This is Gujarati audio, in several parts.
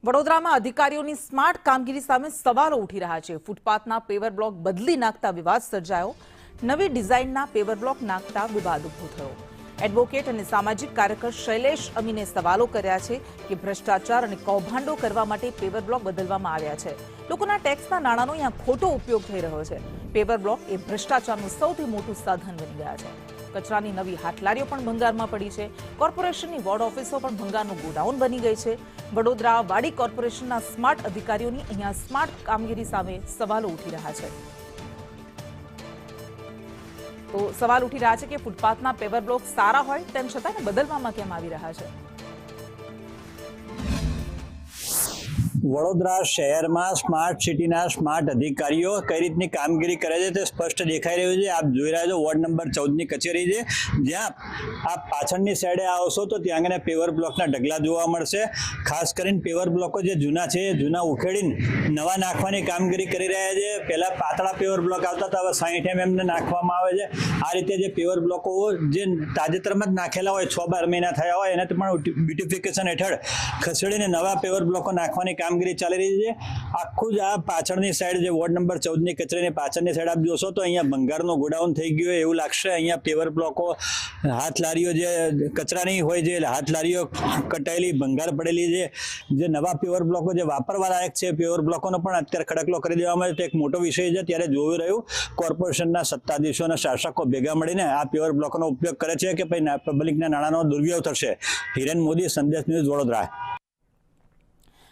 વડોદરામાં અધિકારીઓની સ્માર્ટ કામગીરી સામે સવાલો ઉઠી રહ્યા છે। ફૂટપાથના પેવર બ્લોક બદલી નાખતા વિવાદ સર્જાયો। નવી ડિઝાઇનના પેવર બ્લોક નાખતા વિવાદ ઉભો થયો। એડવોકેટ અને સામાજિક કાર્યકર શૈલેષ અમીને સવાલો કર્યા છે કે ભ્રષ્ટાચાર અને કૌભાંડો કરવા માટે પેવર બ્લોક બદલવામાં આવ્યા છે। લોકોના ટેક્સના નાણાંનો અહીંયા ખોટો ઉપયોગ થઈ રહ્યો છે। પેવર બ્લોક એ ભ્રષ્ટાચારનું સૌથી મોટું સાધન બની ગયા છે। કચરાની નવી હાટલારીઓ પણ ભંગારમાં પડી છે। કોર્પોરેશનની વોર્ડ ઓફિસો પણ ભંગારનું ગોડાઉન બની ગઈ છે। વડોદરા વાડી કોર્પોરેશનના સ્માર્ટ અધિકારીઓની અહીંયા સ્માર્ટ કામગીરી સામે સવાલો ઉઠી રહ્યા છે। તો સવાલ ઉઠી રહ્યા છે કે ફૂટપાથના પેવર બ્લોક સારા હોય તેમ છતાં બદલવામાં કેમ આવી રહ્યા છે। વડોદરા શહેરમાં સ્માર્ટ સિટીના સ્માર્ટ અધિકારીઓ કઈ રીતની કામગીરી કરે છે તે સ્પષ્ટ દેખાઈ રહ્યું છે। આપ જોઈ રહ્યા છો વોર્ડ નંબર 14ની કચેરી છે, જ્યાં આપ પાછળની સાઈડે આવશો તો ત્યાં આગળ પેવર બ્લોકના ઢગલા જોવા મળશે। ખાસ કરીને પેવર બ્લોકો જે જૂના છે એ જૂના ઉખેડીને નવા નાખવાની કામગીરી કરી રહ્યા છે। પહેલા પાતળા પેવર બ્લોક આવતા હતા, હવે 60 mm ને નાખવામાં આવે છે। આ રીતે જે પેવર બ્લોકો જે તાજેતરમાં જ નાખેલા હોય 6-12 મહિના થયા હોય એને પણ બ્યુટિફિકેશન હેઠળ ખસેડીને નવા પેવર બ્લોકો નાખવાની કામગીરી ચાલી રહી છે। આખું જ આ પાછળની સાઈડ જે વોર્ડ નંબર 14ની કચેરીની પાછળની સાઈડ આપ જોશો તો અહીંયા ભંગારનો ગોડાઉન થઈ ગયો એવું લાગશે। અહીંયા પેવર બ્લોકો હાથ લારીઓ જે કચરાની હોય છે હાથ લારીઓ કટાયેલી ભંગાર પડેલી છે। જે નવા પેવર બ્લોકો જે વાપરવા લાયક છે પેવર બ્લોકોનો પણ અત્યારે ખડકલો કરી દેવામાં આવ્યો। એક મોટો વિષય છે। ત્યારે જોયું રહ્યું કોર્પોરેશનના સત્તાધીશો અને શાસકો ભેગા મળીને આ પેવર બ્લોકોનો ઉપયોગ કરે છે કે ભાઈ પબ્લિકના નાણાંનો દુર્વ્યય થશે। હિરેન મોદી, સંદેશ ન્યૂઝ, વડોદરા।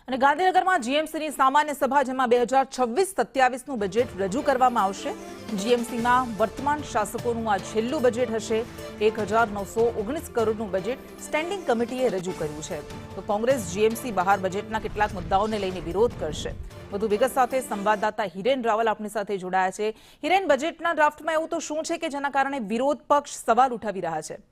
અને ગાંધીનગરમાં જીએમસીની સામાન્ય સભા જેમાં 2026-27નું બજેટ રજૂ કરવામાં આવશે। જીએમસીમાં વર્તમાન શાસકોનું આ છેલ્લું બજેટ હશે। 1919 કરોડનું બજેટ સ્ટેન્ડિંગ કમિટીએ રજૂ કર્યું છે। તો કોંગ્રેસ જીએમસી બહાર બજેટના કેટલાક મુદ્દાઓને લઈને વિરોધ કરશે। વધુ વિગત સાથે સંવાદદાતા હિરેન રાવલ આપણી સાથે જોડાયા છે। હિરેન, બજેટના ડ્રાફ્ટમાં એવું તો શું છે કે જેના કારણે વિરોધ પક્ષ સવાલ ઉઠાવી રહ્યા છે?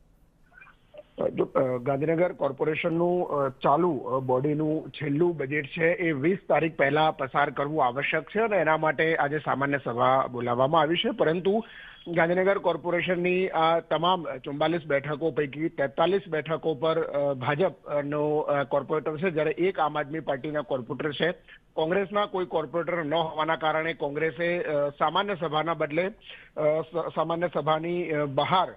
ગાંધીનગર કોર્પોરેશનનું ચાલુ બોડીનું છેલ્લું બજેટ છે એ 20 તારીખ પહેલા પસાર કરવું આવશ્યક છે અને એના માટે આજે સામાન્ય સભા બોલાવવામાં આવી છે। પરંતુ ગાંધીનગર કોર્પોરેશનની આ તમામ 44 બેઠકો પૈકી 43 બેઠકો પર ભાજપનો કોર્પોરેટર છે, જ્યારે એક આમ આદમી પાર્ટીના કોર્પોરેટર છે। કોંગ્રેસના કોઈ કોર્પોરેટર ન હોવાના કારણે કોંગ્રેસે સામાન્ય સભાના બદલે સામાન્ય સભાની બહાર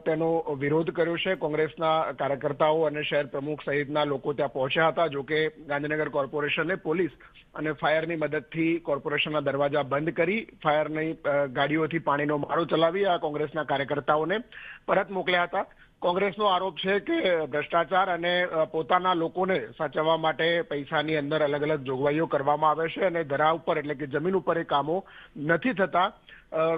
તેનો વિરોધ કર્યો છે। કોંગ્રેસના કાર્યકર્તાઓ અને શહેર પ્રમુખ સહિતના લોકો ત્યાં પહોંચ્યા હતા। જોકે ગાંધીનગર કોર્પોરેશને પોલીસ અને ફાયરની મદદથી કોર્પોરેશનના દરવાજા બંધ કરી ફાયરની ગાડીઓથી પાણીનો મારો ચલાવી આ કોંગ્રેસના કાર્યકર્તાઓને પરત મોકલ્યા હતા। કોંગ્રેસનો આરોપ છે કે ભ્રષ્ટાચાર અને પોતાના લોકોને સાચવવા માટે પૈસાની અંદર અલગ અલગ જોગવાઈઓ કરવામાં આવે છે અને ધરા ઉપર એટલે કે જમીન ઉપર એ કામો નથી થતા।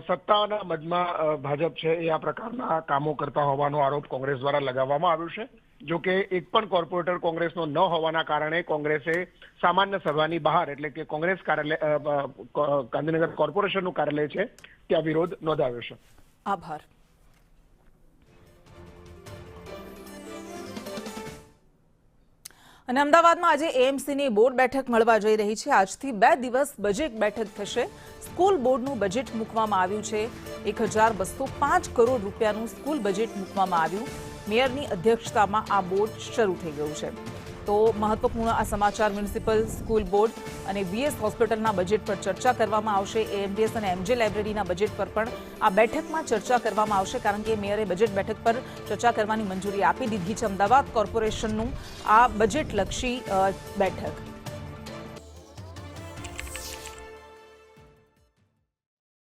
સત્તાના મદમાં ભાજપ છે એ આ પ્રકારના કામો કરતા હોવાનો આરોપ કોંગ્રેસ દ્વારા લગાવવામાં આવ્યો છે। જોકે એક પણ કોર્પોરેટર કોંગ્રેસનો ન હોવાના કારણે કોંગ્રેસે સામાન્ય સભાની બહાર એટલે કે કોંગ્રેસ કાર્યાલય ગાંધીનગર કોર્પોરેશનનું કાર્યાલય છે ત્યાં વિરોધ નોંધાવ્યો છે। આભાર। અને અમદાવાદમાં આજે એએમસીની બોર્ડ બેઠક મળવા જઈ રહી છે। આજથી 2 દિવસ બજેટ બેઠક થશે। સ્કૂલ બોર્ડનું બજેટ મૂકવામાં આવ્યું છે। 1205 કરોડ રૂપિયાનું સ્કૂલ બજેટ મૂકવામાં આવ્યું। મેયરની અધ્યક્ષતામાં આ બોર્ડ શરૂ થઈ ગયું છે। તો મહત્વપૂર્ણ આ સમાચાર, મ્યુનિસિપલ સ્કૂલ બોર્ડ અને વીએસ હોસ્પિટલના બજેટ પર ચર્ચા કરવામાં આવશે। એએમડીએસ અને એમજે લાઇબ્રેરીના બજેટ પર પણ આ બેઠકમાં ચર્ચા કરવામાં આવશે, કારણ કે મેયરે બજેટ બેઠક પર ચર્ચા કરવાની મંજૂરી આપી દીધી છે। અમદાવાદ કોર્પોરેશનનું આ બજેટલક્ષી બેઠક